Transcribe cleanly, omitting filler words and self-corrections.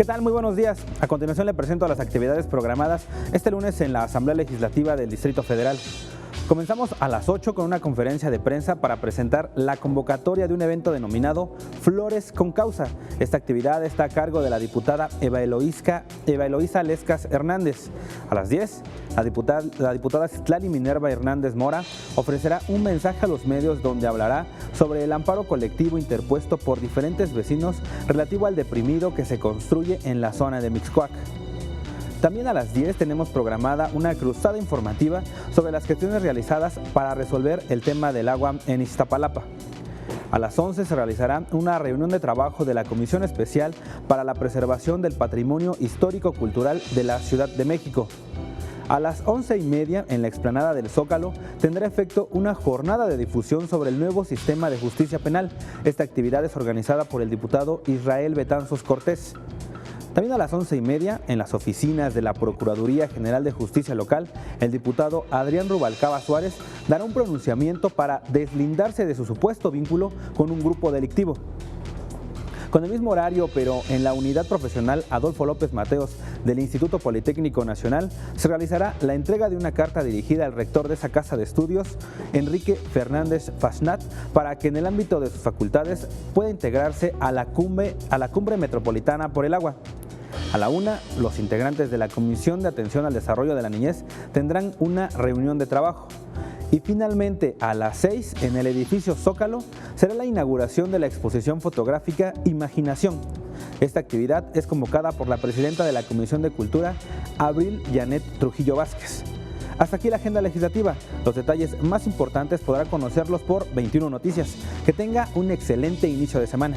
¿Qué tal? Muy buenos días. A continuación le presento las actividades programadas este lunes en la Asamblea Legislativa del Distrito Federal. Comenzamos a las 8 con una conferencia de prensa para presentar la convocatoria de un evento denominado Flores con Causa. Esta actividad está a cargo de la diputada Eva Eloísa Lescas Hernández. A las 10, la diputada Citlali Minerva Hernández Mora ofrecerá un mensaje a los medios donde hablará sobre el amparo colectivo interpuesto por diferentes vecinos relativo al deprimido que se construye en la zona de Mixcoac. También a las 10 tenemos programada una cruzada informativa sobre las gestiones realizadas para resolver el tema del agua en Iztapalapa. A las 11 se realizará una reunión de trabajo de la Comisión Especial para la Preservación del Patrimonio Histórico-Cultural de la Ciudad de México. A las 11:30, en la explanada del Zócalo, tendrá efecto una jornada de difusión sobre el nuevo sistema de justicia penal. Esta actividad es organizada por el diputado Israel Betanzos Cortés. También a las 11:30, en las oficinas de la Procuraduría General de Justicia Local, el diputado Adrián Rubalcaba Suárez dará un pronunciamiento para deslindarse de su supuesto vínculo con un grupo delictivo. Con el mismo horario, pero en la unidad profesional Adolfo López Mateos del Instituto Politécnico Nacional, se realizará la entrega de una carta dirigida al rector de esa casa de estudios, Enrique Fernández Fasnat, para que en el ámbito de sus facultades pueda integrarse a la cumbre metropolitana por el agua. A la 1, los integrantes de la Comisión de Atención al Desarrollo de la Niñez tendrán una reunión de trabajo. Y finalmente, a las 6, en el edificio Zócalo, será la inauguración de la exposición fotográfica Imaginación. Esta actividad es convocada por la presidenta de la Comisión de Cultura, Abril Janet Trujillo Vázquez. Hasta aquí la agenda legislativa. Los detalles más importantes podrá conocerlos por 21 Noticias. Que tenga un excelente inicio de semana.